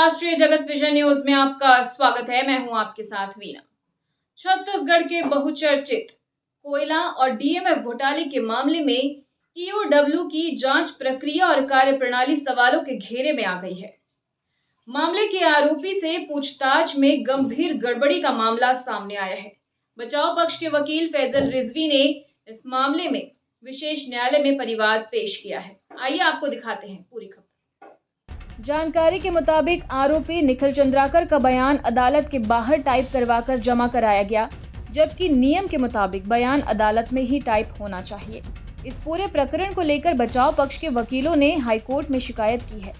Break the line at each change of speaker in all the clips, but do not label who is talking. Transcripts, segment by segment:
राष्ट्रीय जगत विजय न्यूज में आपका स्वागत है। मैं हूं आपके साथ वीना। छत्तीसगढ़ के बहुचर्चित कोयला और डीएमएफ घोटाले के मामले में ईओडब्ल्यू की जांच प्रक्रिया और कार्यप्रणाली सवालों के घेरे में आ गई है। मामले के आरोपी से पूछताछ में गंभीर गड़बड़ी का मामला सामने आया है। बचाव पक्ष के वकील फैजल रिजवी ने इस मामले में विशेष न्यायालय में परिवाद पेश किया है। आइए आपको दिखाते हैं पूरी खबर। जानकारी के मुताबिक आरोपी निखिल चंद्राकर का बयान अदालत के बाहर टाइप करवाकर जमा कराया गया, जबकि नियम के मुताबिक बयान अदालत में ही टाइप होना चाहिए। इस पूरे प्रकरण को लेकर बचाव पक्ष के वकीलों ने हाईकोर्ट में शिकायत की है।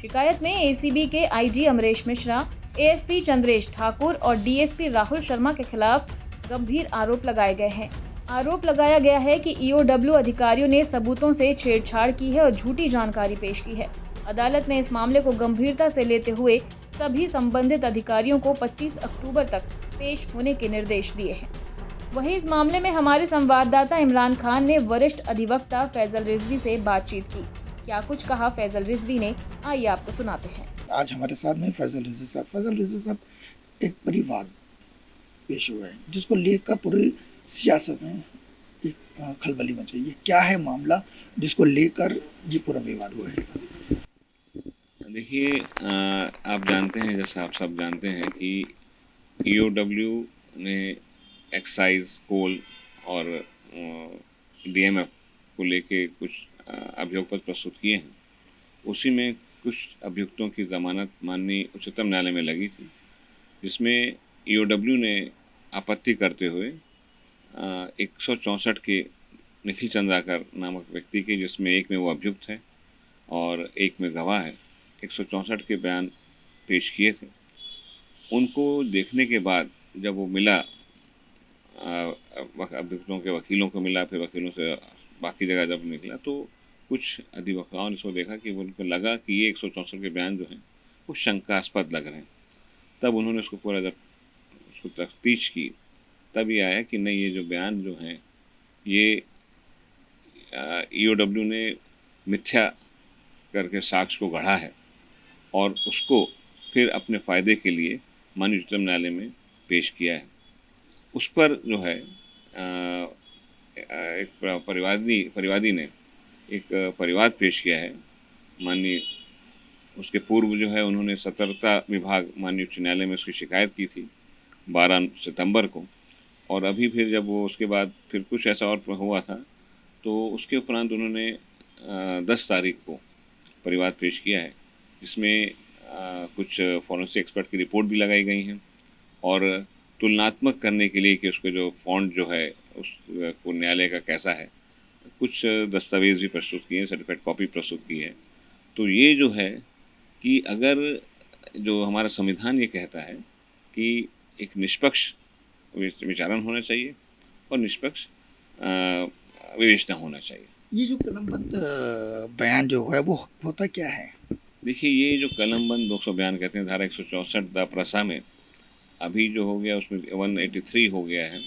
शिकायत में एसीबी के आईजी अमरेश मिश्रा, एएसपी चंद्रेश ठाकुर और डीएसपी राहुल शर्मा के खिलाफ गंभीर आरोप लगाए गए हैं। आरोप लगाया गया है कि ईओडब्ल्यू अधिकारियों ने सबूतों से छेड़छाड़ की है और झूठी जानकारी पेश की है। अदालत ने इस मामले को गंभीरता से लेते हुए सभी संबंधित अधिकारियों को 25 अक्टूबर तक पेश होने के निर्देश दिए हैं। वहीं इस मामले में हमारे संवाददाता इमरान खान ने वरिष्ठ अधिवक्ता फैजल रिजवी से बातचीत की। क्या कुछ कहा फैजल रिजवी ने, आइए आपको सुनाते हैं।
आज हमारे साथ में फैजल रिजवी साहब एक परिवाद पेश हुआ है जिसको लेकर पूरी सियासत में एक खलबली मच गई है। क्या है मामला जिसको लेकर ये पूरा विवाद हुआ है?
देखिए, आप जानते हैं, जैसा आप सब जानते हैं कि ईओडब्ल्यू ने एक्साइज, कोल और डीएमएफ को लेके कुछ अभियोग पत्र प्रस्तुत किए हैं। उसी में कुछ अभियुक्तों की जमानत माननीय उच्चतम न्यायालय में लगी थी, जिसमें ईओडब्ल्यू ने आपत्ति करते हुए 164 के निखिल चंद्राकर नामक व्यक्ति के, जिसमें एक में वो अभियुक्त है और एक में गवाह है, 164 के बयान पेश किए थे। उनको देखने के बाद जब वो मिला, अभियुक्तों के वकीलों को मिला, फिर वकीलों से बाकी जगह जब निकला, तो कुछ अधिवक्ताओं ने इसको देखा कि उनको लगा कि ये 164 के बयान जो हैं वो शंकास्पद लग रहे हैं। तब उन्होंने उसको पूरा जब उसको तफ्तीश की, तब ये आया कि नहीं, ये जो बयान जो हैं ये ईओडब्ल्यू ने मिथ्या करके साक्ष्य को गढ़ा है और उसको फिर अपने फ़ायदे के लिए माननीय उच्चतम न्यायालय में पेश किया है। उस पर जो है एक परिवादी ने एक परिवाद पेश किया है। माननीय उसके पूर्व जो है उन्होंने सतर्कता विभाग माननीय उच्च न्यायालय में उसकी शिकायत की थी 12 सितंबर को, और अभी फिर जब वो उसके बाद फिर कुछ ऐसा और हुआ था, तो उसके उपरांत उन्होंने 10 तारीख को परिवाद पेश किया है, जिसमें कुछ फॉरेंसिक एक्सपर्ट की रिपोर्ट भी लगाई गई हैं और तुलनात्मक करने के लिए कि उसके जो फॉन्ट जो है उसको न्यायालय का कैसा है, कुछ दस्तावेज भी प्रस्तुत किए हैं, सर्टिफाइड कॉपी प्रस्तुत की है। तो ये जो है कि अगर जो हमारा संविधान ये कहता है कि एक निष्पक्ष विचारण होना चाहिए और निष्पक्ष विवेचना होना चाहिए।
ये जो कलमबंद बयान जो है वो होता क्या है?
देखिए, ये जो कलमबंद 200 बयान कहते हैं, धारा 164 दा प्रसा में अभी जो हो गया उसमें 183 हो गया है।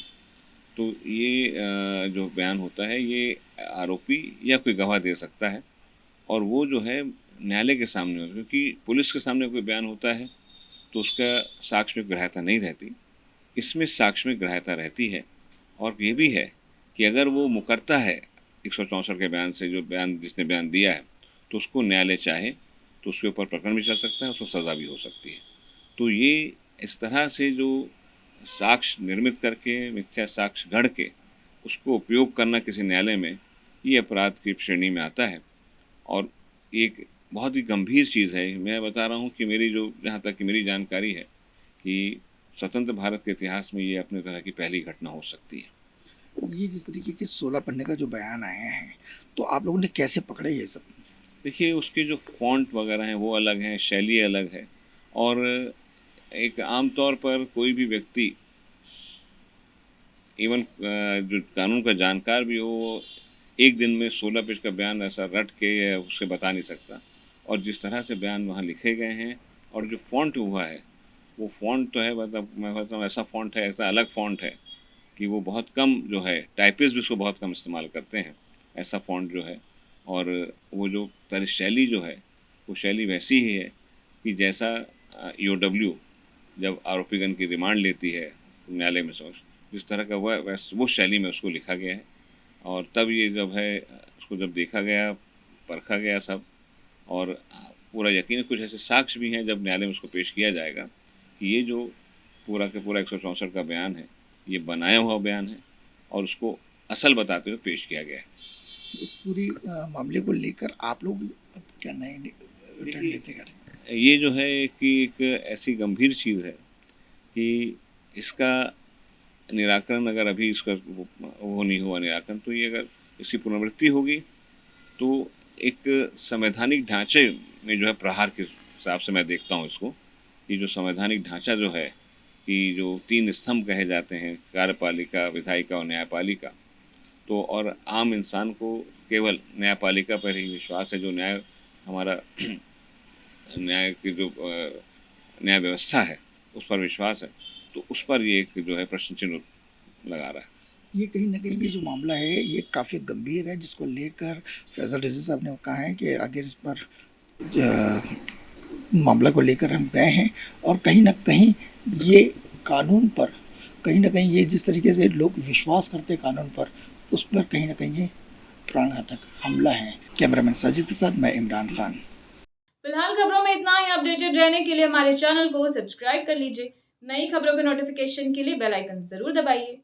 तो ये जो बयान होता है ये आरोपी या कोई गवाह दे सकता है और वो जो है न्यायालय के सामने होता है, क्योंकि पुलिस के सामने कोई बयान होता है तो उसका साक्ष्य में ग्राह्यता नहीं रहती। इसमें साक्ष्य में ग्राह्यता रहती है और ये भी है कि अगर वो मुकरता है 164 के बयान से, जो बयान जिसने बयान दिया है, तो उसको न्यायालय चाहे तो उसके ऊपर प्रकरण भी चल सकता है, उसको सज़ा भी हो सकती है। तो ये इस तरह से जो साक्ष्य निर्मित करके, मिथ्या साक्ष्य गढ़ के उसको उपयोग करना किसी न्यायालय में, ये अपराध की श्रेणी में आता है और एक बहुत ही गंभीर चीज़ है। मैं बता रहा हूँ कि मेरी जो, जहाँ तक कि मेरी जानकारी है, कि स्वतंत्र भारत के इतिहास में ये अपने तरह की पहली घटना हो सकती है।
ये जिस तरीके के 16 पन्ने का जो बयान आए हैं, तो आप लोगों ने कैसे पकड़े ये सब?
देखिए, उसके जो फ़ॉन्ट वगैरह हैं वो अलग हैं, शैली अलग है और एक आम तौर पर कोई भी व्यक्ति, इवन जो कानून का जानकार भी हो, वो एक दिन में 16 पेज का बयान ऐसा रट के उसे बता नहीं सकता। और जिस तरह से बयान वहाँ लिखे गए हैं और जो फ़ॉन्ट हुआ है, वो फ़ॉन्ट तो है, मतलब मैं कहता हूँ ऐसा फ़ॉन्ट है, ऐसा अलग फ़ॉन्ट है कि वो बहुत कम जो है, टाइपिस्ट भी उसको बहुत कम इस्तेमाल करते हैं, ऐसा फ़ॉन्ट जो है। और वो जो शैली जो है, वो शैली वैसी ही है कि जैसा EOW जब आरोपीगण की रिमांड लेती है न्यायालय में समक्ष, जिस तरह का वो शैली में उसको लिखा गया है। और तब ये जब है उसको जब देखा गया, परखा गया सब, और पूरा यकीन कुछ ऐसे साक्ष्य भी हैं जब न्यायालय में उसको पेश किया जाएगा कि ये जो पूरा के पूरा 164 का बयान है, ये बनाया हुआ बयान है और उसको असल बताते हुए पेश किया गया है।
इस पूरी मामले को लेकर आप लोग अब क्या नए रणनीति करें?
ये जो है कि एक ऐसी गंभीर चीज़ है कि इसका निराकरण अगर अभी इसका वो नहीं हुआ निराकरण, तो ये अगर इसकी पुनरावृत्ति होगी तो एक संवैधानिक ढांचे में जो है प्रहार के हिसाब से मैं देखता हूँ इसको, कि जो संवैधानिक ढांचा जो है कि जो 3 स्तंभ कहे जाते हैं, कार्यपालिका, विधायिका और न्यायपालिका, तो और आम इंसान को केवल न्यायपालिका पर ही विश्वास है, जो न्याय हमारा न्याय की जो न्याय व्यवस्था है उस पर विश्वास है, तो उस पर ये एक जो है प्रश्न चिन्ह लगा रहा है।
ये कहीं ना कहीं ये जो मामला है ये काफ़ी गंभीर है, जिसको लेकर फैजल रिजवी साहब ने कहा है कि आगे इस पर मामला को लेकर हम गए हैं, और कहीं ना कहीं ये कानून पर कहीं ना कहीं ये जिस तरीके से लोग विश्वास करते कानून पर, उस पर कहीं ना कहीं ये प्राणघातक हमला है। कैमरामैन साजिद के साथ मैं इमरान खान।
फिलहाल खबरों में इतना ही। अपडेटेड रहने के लिए हमारे चैनल को सब्सक्राइब कर लीजिए। नई खबरों के नोटिफिकेशन के लिए बेल आइकन जरूर दबाइए।